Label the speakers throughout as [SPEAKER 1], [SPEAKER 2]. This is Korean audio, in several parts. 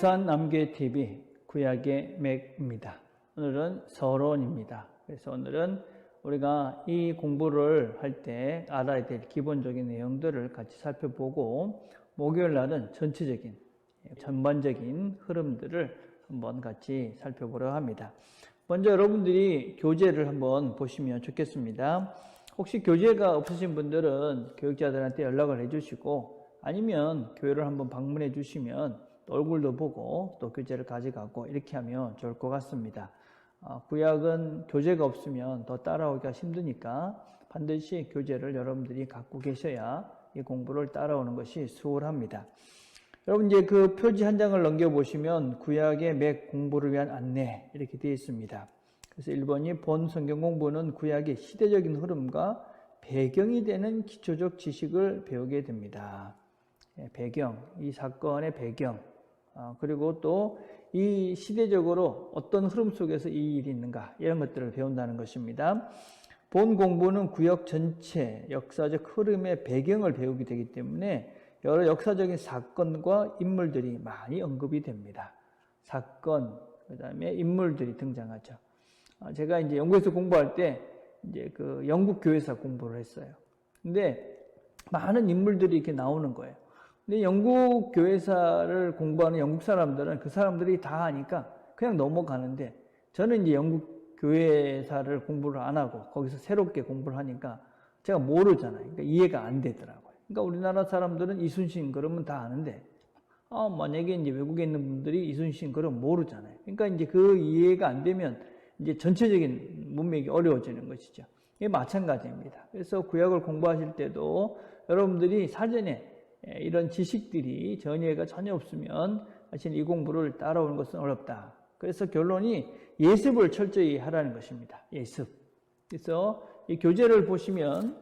[SPEAKER 1] 부산 남계TV 구약의 맥입니다. 오늘은 서론입니다. 그래서 오늘은 우리가 이 공부를 할 때 알아야 될 기본적인 내용들을 같이 살펴보고, 목요일 날은 전체적인, 전반적인 흐름들을 한번 같이 살펴보려 합니다. 먼저 여러분들이 교재를 한번 보시면 좋겠습니다. 혹시 교재가 없으신 분들은 교육자들한테 연락을 해주시고, 아니면 교회를 한번 방문해 주시면 또 얼굴도 보고 또 교재를 가져가고 이렇게 하면 좋을 것 같습니다. 구약은 교재가 없으면 더 따라오기가 힘드니까 반드시 교재를 여러분들이 갖고 계셔야 이 공부를 따라오는 것이 수월합니다. 여러분, 이제 그 표지 한 장을 넘겨보시면 구약의 맥 공부를 위한 안내 이렇게 되어 있습니다. 그래서 1번이 본 성경 공부는 구약의 시대적인 흐름과 배경이 되는 기초적 지식을 배우게 됩니다. 배경, 이 사건의 배경, 그리고 또 이 시대적으로 어떤 흐름 속에서 이 일이 있는가, 이런 것들을 배운다는 것입니다. 본 공부는 구약 전체 역사적 흐름의 배경을 배우게 되기 때문에 여러 역사적인 사건과 인물들이 많이 언급이 됩니다. 사건, 그 다음에 인물들이 등장하죠. 제가 이제 영국에서 공부할 때 이제 그 영국 교회사 공부를 했어요. 근데 많은 인물들이 이렇게 나오는 거예요. 근데 영국 교회사를 공부하는 영국 사람들은 그 사람들이 다 하니까 그냥 넘어가는데, 저는 이제 영국 교회사를 공부를 안 하고 거기서 새롭게 공부를 하니까 제가 모르잖아요. 그러니까 이해가 안 되더라고요. 그러니까 우리나라 사람들은 이순신 그러면 다 아는데, 만약에 이제 외국에 있는 분들이 이순신 그러면 모르잖아요. 그러니까 이제 그 이해가 안 되면 이제 전체적인 문맥이 어려워지는 것이죠. 이게 마찬가지입니다. 그래서 구약을 공부하실 때도 여러분들이 사전에 이런 지식들이 전이해가 전혀 없으면 사실 이 공부를 따라오는 것은 어렵다. 그래서 결론이 예습을 철저히 하라는 것입니다. 예습. 그래서 이 교재를 보시면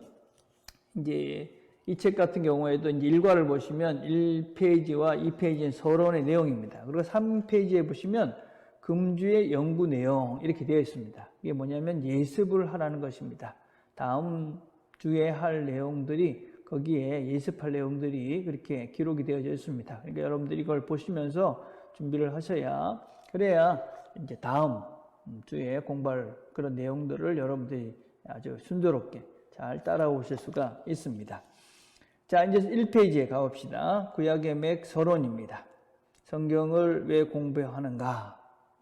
[SPEAKER 1] 이제 이 책 같은 경우에도 이제 1과를 보시면 1페이지와 2페이지는 서론의 내용입니다. 그리고 3페이지에 보시면 금주의 연구 내용 이렇게 되어 있습니다. 이게 뭐냐면 예습을 하라는 것입니다. 다음 주에 할 내용들이, 거기에 예습할 내용들이 그렇게 기록이 되어져 있습니다. 그러니까 여러분들이 이걸 보시면서 준비를 하셔야, 그래야 이제 다음 주에 공부할 그런 내용들을 여러분들이 아주 순조롭게 잘 따라오실 수가 있습니다. 자, 이제 1페이지에 가봅시다. 구약의 맥 서론입니다. 성경을 왜 공부하는가?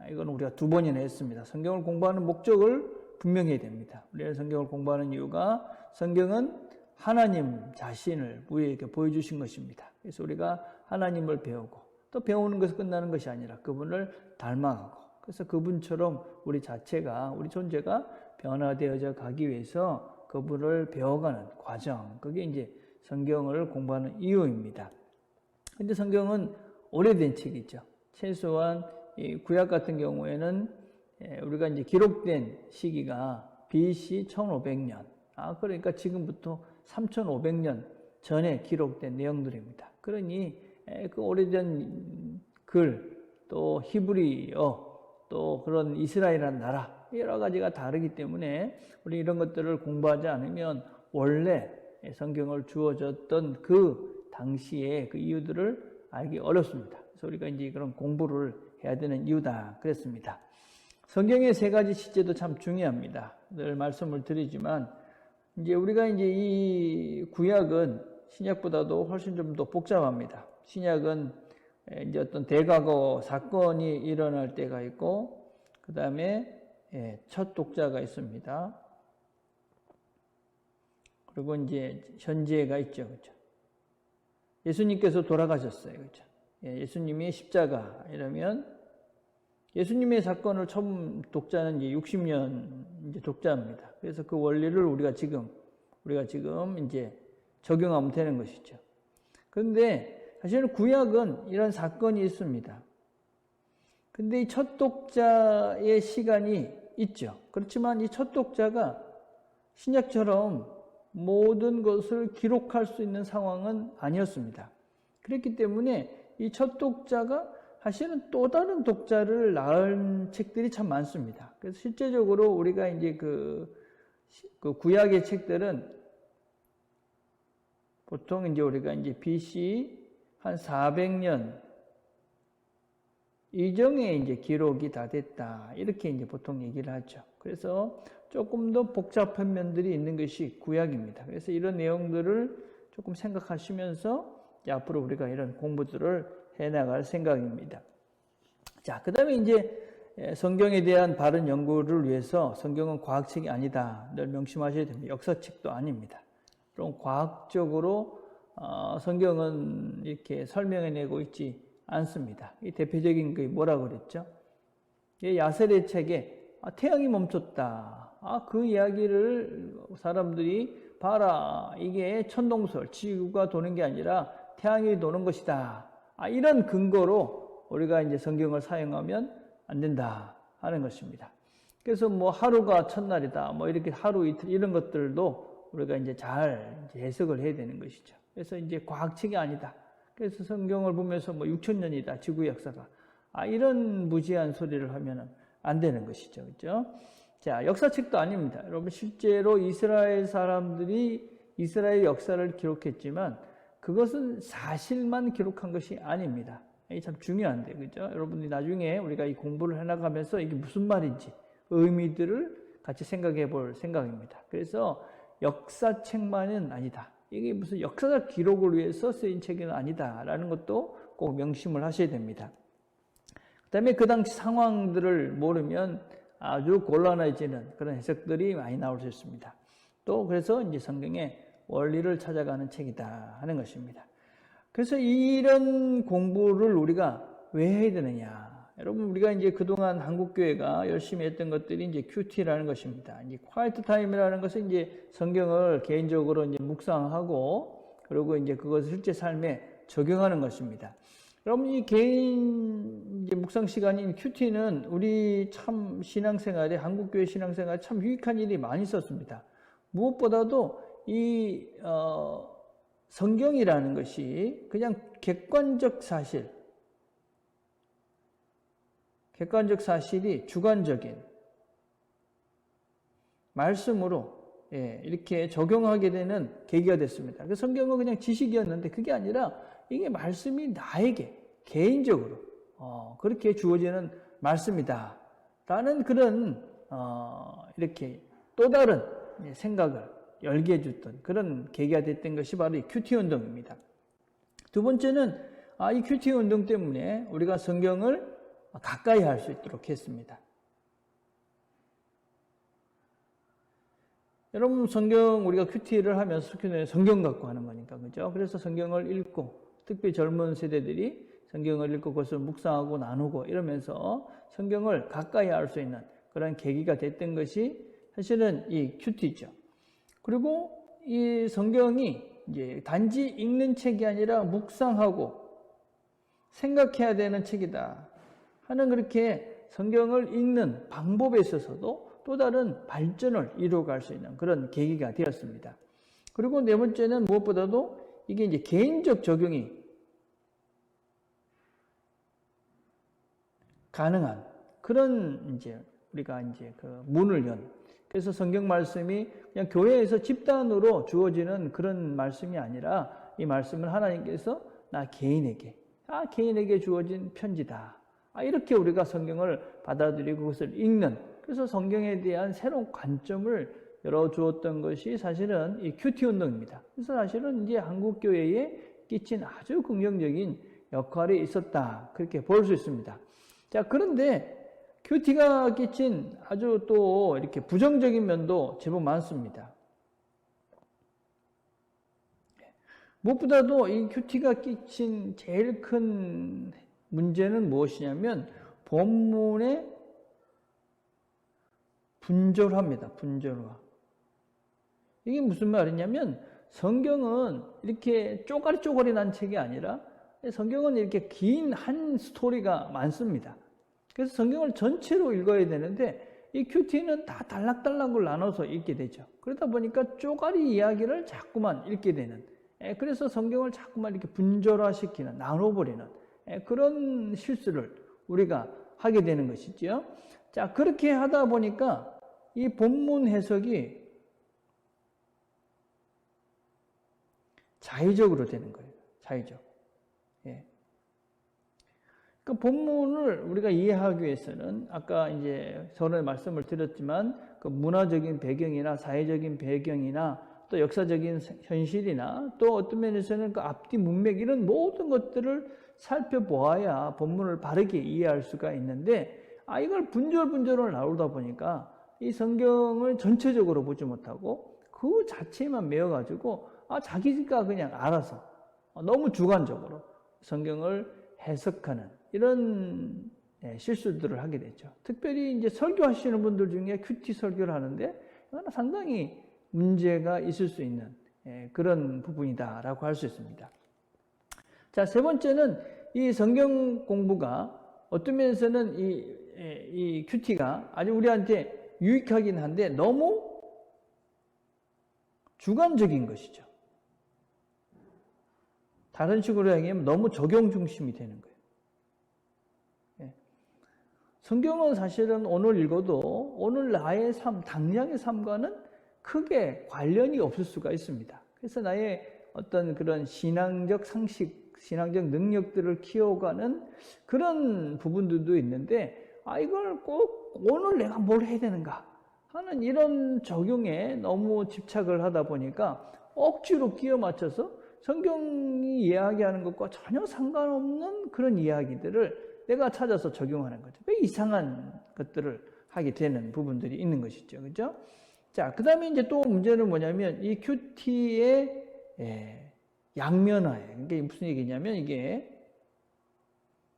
[SPEAKER 1] 이건 우리가 2번이나 했습니다. 성경을 공부하는 목적을 분명히 해야 됩니다. 우리는 성경을 공부하는 이유가, 성경은 하나님 자신을 우리에게 보여주신 것입니다. 그래서 우리가 하나님을 배우고, 또 배우는 것이 끝나는 것이 아니라 그분을 닮아가고, 그래서 그분처럼 우리 자체가, 우리 존재가 변화되어져 가기 위해서 그분을 배워가는 과정, 그게 이제 성경을 공부하는 이유입니다. 근데 성경은 오래된 책이죠. 최소한 이 구약 같은 경우에는 우리가 이제 기록된 시기가 BC 1500년, 그러니까 지금부터 3500년 전에 기록된 내용들입니다. 그러니 그 오래된 글, 또 히브리어, 또 그런 이스라엘이라는 나라, 여러 가지가 다르기 때문에 우리 이런 것들을 공부하지 않으면 원래 성경을 주어졌던 그 당시의 그 이유들을 알기 어렵습니다. 그래서 우리가 이제 그런 공부를 해야 되는 이유다 그랬습니다. 성경의 3가지 시제도 참 중요합니다. 늘 말씀을 드리지만, 이제 우리가 이제 이 구약은 신약보다도 훨씬 좀 더 복잡합니다. 신약은 이제 어떤 대과거 사건이 일어날 때가 있고, 그 다음에 첫 독자가 있습니다. 그리고 이제 현재가 있죠, 그렇죠? 예수님께서 돌아가셨어요, 그렇죠? 예수님이 십자가, 이러면 예수님의 사건을 처음 독자는 이제 60년 이제 독자입니다. 그래서 그 원리를 우리가 지금 이제 적용하면 되는 것이죠. 그런데 사실은 구약은 이런 사건이 있습니다. 근데 이 첫 독자의 시간이 있죠. 그렇지만 이 첫 독자가 신약처럼 모든 것을 기록할 수 있는 상황은 아니었습니다. 그렇기 때문에 이 첫 독자가 사실은 또 다른 독자를 낳은 책들이 참 많습니다. 그래서 실제적으로 우리가 이제 그 구약의 책들은 보통 이제 우리가 이제 BC 한 400년 이정의 이제 기록이 다 됐다. 이렇게 이제 보통 얘기를 하죠. 그래서 조금 더 복잡한 면들이 있는 것이 구약입니다. 그래서 이런 내용들을 조금 생각하시면서 앞으로 우리가 이런 공부들을 해나갈 생각입니다. 자, 그 다음에 이제 성경에 대한 바른 연구를 위해서 성경은 과학책이 아니다. 늘 명심하셔야 됩니다. 역사책도 아닙니다. 그럼 과학적으로 성경은 이렇게 설명해내고 있지 않습니다. 이 대표적인 게 뭐라 그랬죠? 야셀의 책에 태양이 멈췄다. 그 이야기를 사람들이 봐라. 이게 천동설, 지구가 도는 게 아니라 태양이 도는 것이다. 이런 근거로 우리가 이제 성경을 사용하면 안 된다 하는 것입니다. 그래서 뭐 하루가 첫날이다. 뭐 이렇게 하루 이틀 이런 것들도 우리가 이제 잘 해석을 해야 되는 것이죠. 그래서 이제 과학책이 아니다. 그래서 성경을 보면서 뭐 6,000년이다. 지구 역사가. 이런 무지한 소리를 하면은 안 되는 것이죠. 그죠? 자, 역사책도 아닙니다. 여러분, 실제로 이스라엘 사람들이 이스라엘 역사를 기록했지만 그것은 사실만 기록한 것이 아닙니다. 이게 참 중요한데, 그죠? 여러분이 나중에 우리가 이 공부를 해나가면서 이게 무슨 말인지 의미들을 같이 생각해 볼 생각입니다. 그래서 역사책만은 아니다. 이게 무슨 역사적 기록을 위해서 쓰인 책은 아니다라는 것도 꼭 명심을 하셔야 됩니다. 그 다음에 그 당시 상황들을 모르면 아주 곤란해지는 그런 해석들이 많이 나올 수 있습니다. 또 그래서 이제 성경의 원리를 찾아가는 책이다 하는 것입니다. 그래서 이런 공부를 우리가 왜 해야 되느냐? 여러분, 우리가 이제 그동안 한국교회가 열심히 했던 것들이 이제 큐티라는 것입니다. 이제 quiet time이라는 것은 이제 성경을 개인적으로 이제 묵상하고 그리고 이제 그것을 실제 삶에 적용하는 것입니다. 여러분, 이 개인 이제 묵상 시간인 큐티는 우리 참 신앙생활에, 한국교회 신앙생활에 참 유익한 일이 많이 있었습니다. 무엇보다도 이 성경이라는 것이 그냥 객관적 사실이 주관적인 말씀으로 이렇게 적용하게 되는 계기가 됐습니다. 그 성경은 그냥 지식이었는데 그게 아니라 이게 말씀이 나에게 개인적으로 그렇게 주어지는 말씀이다 라는 그런 이렇게 또 다른 생각을 열게 해줬던 그런 계기가 됐던 것이 바로 이 큐티 운동입니다. 두 번째는 이 큐티 운동 때문에 우리가 성경을 가까이 할 수 있도록 했습니다. 여러분, 성경 우리가 큐티를 하면서 성경 갖고 하는 거니까, 그죠? 그래서 성경을 읽고, 특히 젊은 세대들이 성경을 읽고 그것을 묵상하고 나누고 이러면서 성경을 가까이 할 수 있는 그런 계기가 됐던 것이 사실은 이 큐티죠. 그리고 이 성경이 이제 단지 읽는 책이 아니라 묵상하고 생각해야 되는 책이다 하는, 그렇게 성경을 읽는 방법에 있어서도 또 다른 발전을 이루어갈 수 있는 그런 계기가 되었습니다. 그리고 네 번째는 무엇보다도 이게 이제 개인적 적용이 가능한 그런 이제 우리가 이제 그 문을 연. 그래서 성경 말씀이 그냥 교회에서 집단으로 주어지는 그런 말씀이 아니라 이 말씀은 하나님께서 나 개인에게 주어진 편지다. 이렇게 우리가 성경을 받아들이고 그것을 읽는, 그래서 성경에 대한 새로운 관점을 열어주었던 것이 사실은 이 큐티 운동입니다. 그래서 사실은 이제 한국교회에 끼친 아주 긍정적인 역할이 있었다. 그렇게 볼 수 있습니다. 자, 그런데 큐티가 끼친 아주 또 이렇게 부정적인 면도 제법 많습니다. 무엇보다도 이 큐티가 끼친 제일 큰 문제는 무엇이냐면 본문의 분절화입니다. 분절화. 이게 무슨 말이냐면 성경은 이렇게 쪼가리 난 책이 아니라 성경은 이렇게 긴 한 스토리가 많습니다. 그래서 성경을 전체로 읽어야 되는데 이 큐티는 다 단락단락을 나눠서 읽게 되죠. 그러다 보니까 쪼가리 이야기를 자꾸만 읽게 되는, 그래서 성경을 자꾸만 이렇게 분절화시키는, 나눠버리는 그런 실수를 우리가 하게 되는 것이죠. 자, 그렇게 하다 보니까 이 본문 해석이 자의적으로 되는 거예요. 자의적. 그 본문을 우리가 이해하기 위해서는 아까 이제 전에 말씀을 드렸지만 그 문화적인 배경이나 사회적인 배경이나 또 역사적인 현실이나 또 어떤 면에서는 그 앞뒤 문맥 이런 모든 것들을 살펴보아야 본문을 바르게 이해할 수가 있는데 이걸 분절분절을 나오다 보니까 이 성경을 전체적으로 보지 못하고 그 자체만 메워가지고 자기가 그냥 알아서 너무 주관적으로 성경을 해석하는 이런 실수들을 하게 됐죠. 특별히 이제 설교하시는 분들 중에 큐티 설교를 하는데 이거는 상당히 문제가 있을 수 있는 그런 부분이다라고 할 수 있습니다. 자, 세 번째는 이 성경 공부가 어떤 면에서는 이 큐티가 아주 우리한테 유익하긴 한데 너무 주관적인 것이죠. 다른 식으로 얘기하면 너무 적용 중심이 되는 거예요. 성경은 사실은 오늘 읽어도 오늘 나의 삶, 당장의 삶과는 크게 관련이 없을 수가 있습니다. 그래서 나의 어떤 그런 신앙적 상식, 신앙적 능력들을 키워가는 그런 부분들도 있는데 이걸 꼭 오늘 내가 뭘 해야 되는가 하는 이런 적용에 너무 집착을 하다 보니까 억지로 끼워 맞춰서 성경이 이야기하는 것과 전혀 상관없는 그런 이야기들을 내가 찾아서 적용하는 거죠. 이상한 것들을 하게 되는 부분들이 있는 것이죠. 그죠? 자, 그 다음에 이제 또 문제는 뭐냐면 이 큐티의 양면화예요. 이게 무슨 얘기냐면 이게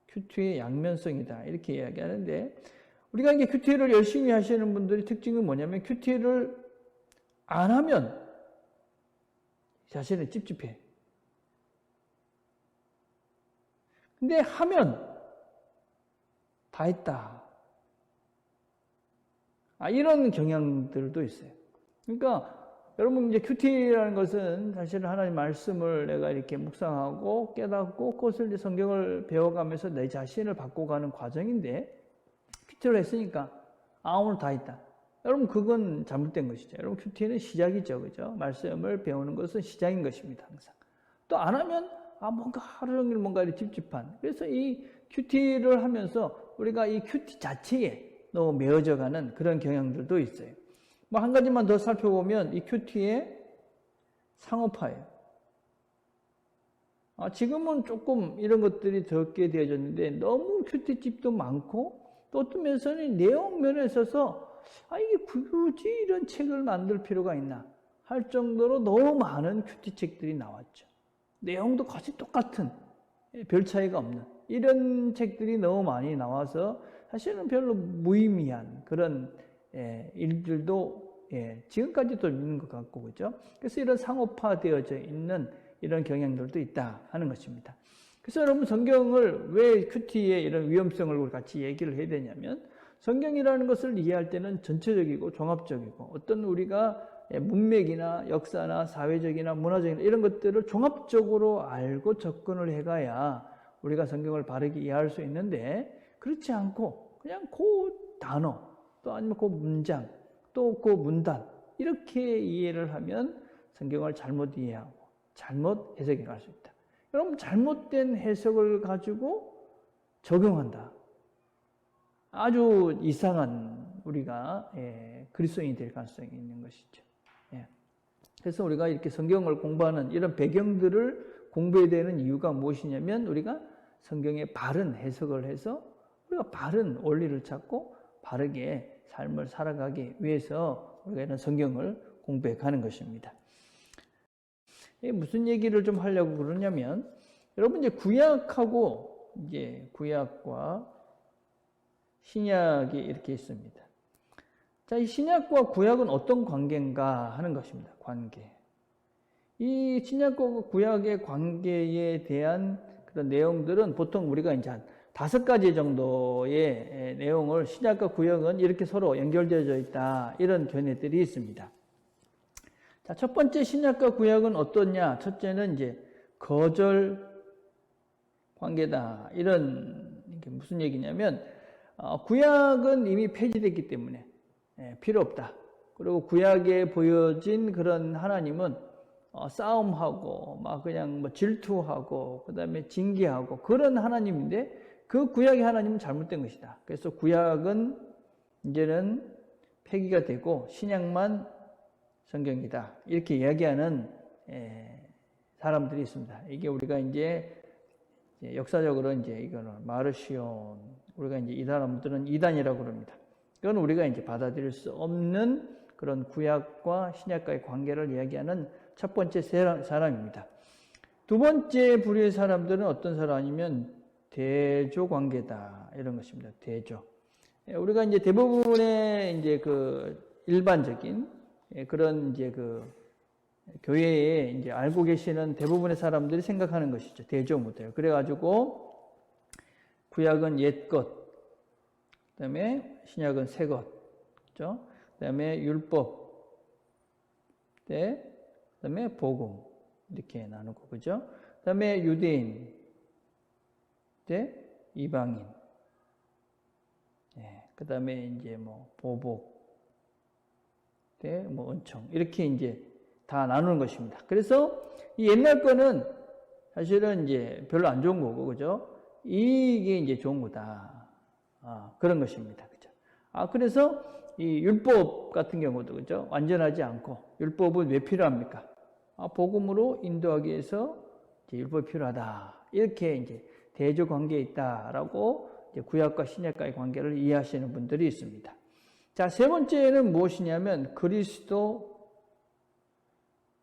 [SPEAKER 1] 큐티의 양면성이다. 이렇게 이야기하는데 우리가 이제 큐티를 열심히 하시는 분들의 특징은 뭐냐면 큐티를 안 하면 자신은 찝찝해. 근데 하면 다 했다. 이런 경향들도 있어요. 그러니까 여러분 이제 큐티라는 것은 사실 하나님 말씀을 내가 이렇게 묵상하고 깨닫고 그것을 이제 성경을 배워가면서 내 자신을 바꿔가는 과정인데 큐티를 했으니까 오늘 다 했다. 여러분 그건 잘못된 것이죠. 여러분 큐티는 시작이죠, 그죠? 말씀을 배우는 것은 시작인 것입니다, 항상. 또 안 하면 뭔가 하루 종일 뭔가 이렇게 찝찝한. 그래서 이 큐티를 하면서 우리가 이 큐티 자체에 너무 메어져 가는 그런 경향들도 있어요. 뭐 한 가지만 더 살펴보면 이 큐티의 상업화예요. 지금은 조금 이런 것들이 적게 되어졌는데 너무 큐티집도 많고 또 어떤 면에서는 내용 면에 있어서 이게 굳이 이런 책을 만들 필요가 있나 할 정도로 너무 많은 큐티 책들이 나왔죠. 내용도 거의 똑같은 별 차이가 없는 이런 책들이 너무 많이 나와서 사실은 별로 무의미한 그런 일들도 지금까지도 있는 것 같고 그죠? 그래서 이런 상업화되어져 있는 이런 경향들도 있다 하는 것입니다. 그래서 여러분 성경을 왜 큐티의 이런 위험성을 같이 얘기를 해야 되냐면 성경이라는 것을 이해할 때는 전체적이고 종합적이고 어떤 우리가 문맥이나 역사나 사회적이나 문화적인 이런 것들을 종합적으로 알고 접근을 해가야 우리가 성경을 바르게 이해할 수 있는데 그렇지 않고 그냥 그 단어 또 아니면 그 문장 또 그 문단 이렇게 이해를 하면 성경을 잘못 이해하고 잘못 해석해 갈 수 있다. 여러분 잘못된 해석을 가지고 적용한다. 아주 이상한 우리가 그리스도인이 될 가능성이 있는 것이죠. 그래서 우리가 이렇게 성경을 공부하는 이런 배경들을 공부해야 되는 이유가 무엇이냐면 우리가 성경의 바른 해석을 해서 우리가 바른 원리를 찾고 바르게 삶을 살아가기 위해서 우리가 이런 성경을 공부해 가는 것입니다. 무슨 얘기를 좀 하려고 그러냐면 여러분 이제 구약하고 이제 구약과 신약이 이렇게 있습니다. 자, 이 신약과 구약은 어떤 관계인가 하는 것입니다. 관계. 이 신약과 구약의 관계에 대한 그런 내용들은 보통 우리가 이제 한 5가지 정도의 내용을 신약과 구약은 이렇게 서로 연결되어져 있다. 이런 견해들이 있습니다. 자, 첫 번째 신약과 구약은 어떠냐? 첫째는 이제 거절 관계다. 이런 이게 무슨 얘기냐면 구약은 이미 폐지됐기 때문에 필요 없다. 그리고 구약에 보여진 그런 하나님은 싸움하고 막 그냥 뭐 질투하고 그다음에 징계하고 그런 하나님인데 그 구약의 하나님은 잘못된 것이다. 그래서 구약은 이제는 폐기가 되고 신약만 성경이다. 이렇게 이야기하는 사람들이 있습니다. 이게 우리가 이제 역사적으로 이제 이거는 마르시온, 우리가 이제 이 사람들은 이단이라고 그럽니다. 이건 우리가 이제 받아들일 수 없는 그런 구약과 신약과의 관계를 이야기하는 첫 번째 사람입니다. 두 번째 부류의 사람들은 어떤 사람이면 대조 관계다, 이런 것입니다. 대조. 우리가 이제 대부분의 이제 그 일반적인 그런 이제 그 교회에 이제 알고 계시는 대부분의 사람들이 생각하는 것이죠. 대조 모델. 그래가지고 구약은 옛 것, 그다음에 신약은 새 것, 그죠? 그다음에 율법, 그다음에 복음 이렇게 나누고, 그죠? 그다음에 유대인, 이방인, 그다음에 이제 뭐 보복, 뭐 은총 이렇게 이제 다 나누는 것입니다. 그래서 이 옛날 거는 사실은 이제 별로 안 좋은 거고, 그죠? 이게 이제 좋은 거다. 그런 것입니다. 그죠? 그래서 이 율법 같은 경우도, 그죠? 완전하지 않고, 율법은 왜 필요합니까? 복음으로 인도하기 위해서 이제 율법이 필요하다. 이렇게 이제 대조 관계에 있다라고 이제 구약과 신약과의 관계를 이해하시는 분들이 있습니다. 자, 세 번째는 무엇이냐면 그리스도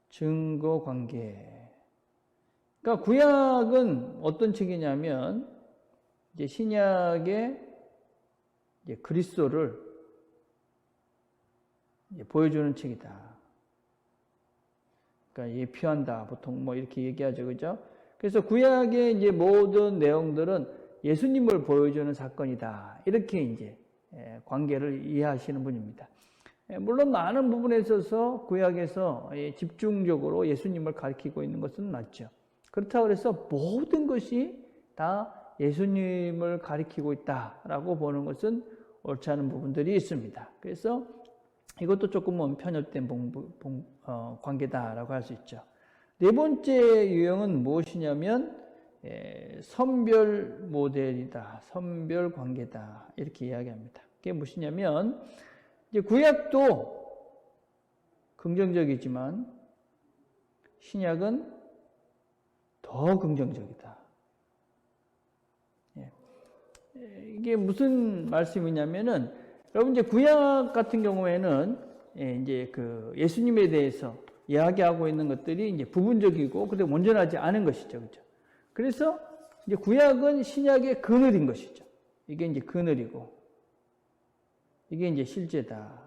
[SPEAKER 1] 증거 관계. 그러니까 구약은 어떤 책이냐면 이제 신약의 이제 그리스도를 이제 보여주는 책이다. 그러니까 예표한다. 보통 뭐 이렇게 얘기하죠, 그죠? 그래서 구약의 이제 모든 내용들은 예수님을 보여주는 사건이다. 이렇게 이제 관계를 이해하시는 분입니다. 물론 많은 부분에 있어서 구약에서 집중적으로 예수님을 가리키고 있는 것은 맞죠. 그렇다고 해서 모든 것이 다 예수님을 가리키고 있다라고 보는 것은 옳지 않은 부분들이 있습니다. 그래서 이것도 조금은 편협된 관계다라고 할 수 있죠. 네 번째 유형은 무엇이냐면 선별 모델이다, 선별 관계다, 이렇게 이야기합니다. 그게 무엇이냐면 이제 구약도 긍정적이지만 신약은 더 긍정적이다. 이게 무슨 말씀이냐면은 여러분 이제 구약 같은 경우에는 이제 그 예수님에 대해서 이야기하고 있는 것들이 이제 부분적이고 근데 온전하지 않은 것이죠, 그렇죠? 그래서 이제 구약은 신약의 그늘인 것이죠. 이게 이제 그늘이고 이게 이제 실제다.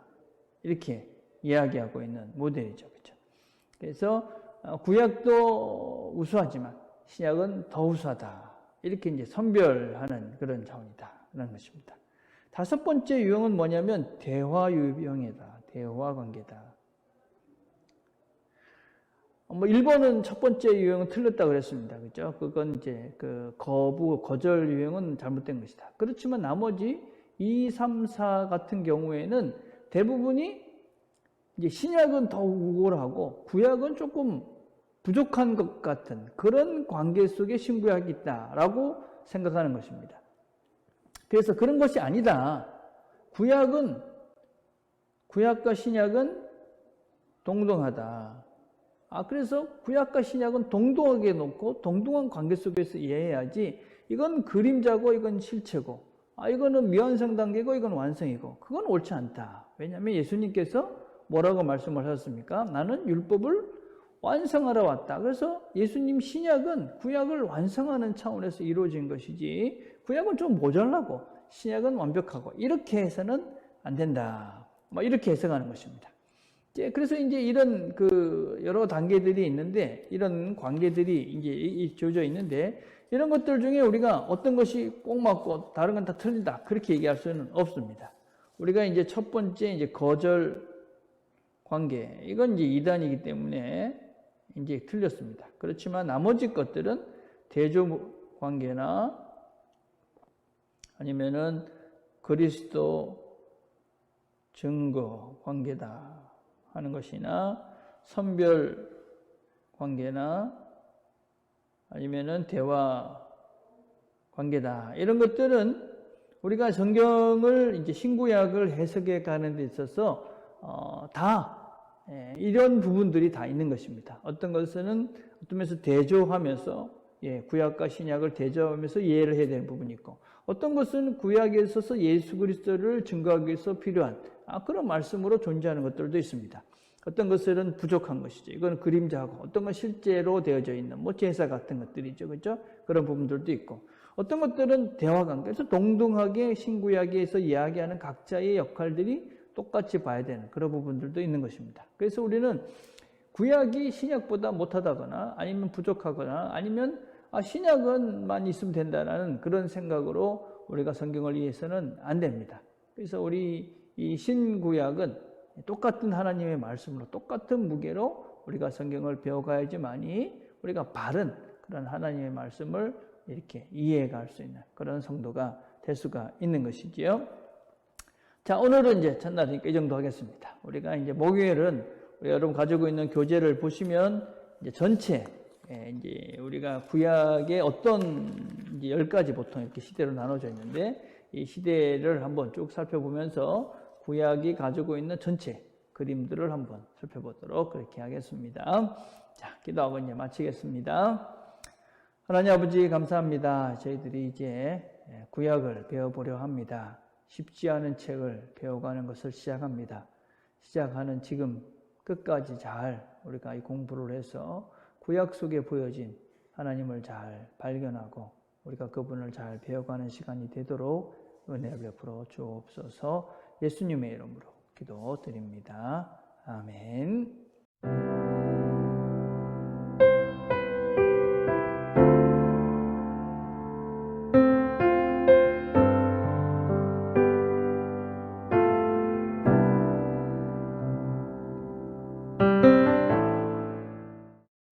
[SPEAKER 1] 이렇게 이야기하고 있는 모델이죠, 그렇죠? 그래서 구약도 우수하지만 신약은 더 우수하다. 이렇게 이제 선별하는 그런 차원이다라는 것입니다. 다섯 번째 유형은 뭐냐면 대화 유형이다. 대화 관계다. 뭐 1번은 첫 번째 유형은 틀렸다 그랬습니다. 그죠? 그건 이제 그 거절 유형은 잘못된 것이다. 그렇지만 나머지 2, 3, 4 같은 경우에는 대부분이 이제 신약은 더 우월하고 구약은 조금 부족한 것 같은 그런 관계 속에 신구약이 있다라고 생각하는 것입니다. 그래서 그런 것이 아니다. 구약과 신약은 동등하다. 그래서 구약과 신약은 동등하게 놓고 동등한 관계 속에서 이해해야지 이건 그림자고 이건 실체고 이거는 미완성 단계고 이건 완성이고 그건 옳지 않다. 왜냐하면 예수님께서 뭐라고 말씀을 하셨습니까? 나는 율법을 완성하러 왔다. 그래서 예수님 신약은 구약을 완성하는 차원에서 이루어진 것이지 구약은 좀 모자라고 신약은 완벽하고 이렇게 해서는 안 된다. 이렇게 해석하는 것입니다. 그래서 이제 이런 그 여러 단계들이 있는데 이런 관계들이 이제 주어져 있는데 이런 것들 중에 우리가 어떤 것이 꼭 맞고 다른 건 다 틀리다 그렇게 얘기할 수는 없습니다. 우리가 이제 첫 번째 이제 거절 관계 이건 이제 이단이기 때문에 이제 틀렸습니다. 그렇지만 나머지 것들은 대조 관계나 아니면은 그리스도 증거 관계다 하는 것이나 선별 관계나 아니면은 대화 관계다. 이런 것들은 우리가 성경을 이제 신구약을 해석해 가는 데 있어서 다 이런 부분들이 다 있는 것입니다. 어떤 것은 어떤 면에서 대조하면서 구약과 신약을 대조하면서 이해를 해야 되는 부분이 있고, 어떤 것은 구약에 있어서 예수 그리스도를 증거하기 위해서 필요한 그런 말씀으로 존재하는 것들도 있습니다. 어떤 것들은 부족한 것이죠. 이건 그림자고, 어떤 건 실제로 되어져 있는 제사 같은 것들이죠. 그렇죠? 그런 부분들도 있고, 어떤 것들은 대화관계에서 동등하게 신구약에서 이야기하는 각자의 역할들이 똑같이 봐야 되는 그런 부분들도 있는 것입니다. 그래서 우리는 구약이 신약보다 못하다거나 아니면 부족하거나 아니면 신약은만 있으면 된다는 그런 생각으로 우리가 성경을 이해해서는 안 됩니다. 그래서 우리 이 신구약은 똑같은 하나님의 말씀으로 똑같은 무게로 우리가 성경을 배워가야지만이 우리가 바른 그런 하나님의 말씀을 이렇게 이해해 갈 수 있는 그런 성도가 될 수가 있는 것이지요. 자, 오늘은 이제 첫날이니까 이 정도 하겠습니다. 우리가 이제 목요일은 우리 여러분 가지고 있는 교재를 보시면 이제 전체 이제 우리가 구약의 어떤 이제 10가지 보통 이렇게 시대로 나눠져 있는데, 이 시대를 한번 쭉 살펴보면서 구약이 가지고 있는 전체 그림들을 한번 살펴보도록 그렇게 하겠습니다. 자, 기도하고 이제 마치겠습니다. 하나님 아버지 감사합니다. 저희들이 이제 구약을 배워보려 합니다. 쉽지 않은 책을 배워가는 것을 시작합니다. 시작하는 지금 끝까지 잘 우리가 이 공부를 해서 구약 속에 보여진 하나님을 잘 발견하고 우리가 그분을 잘 배워가는 시간이 되도록 은혜를 베풀어 주옵소서. 예수님의 이름으로 기도드립니다. 아멘.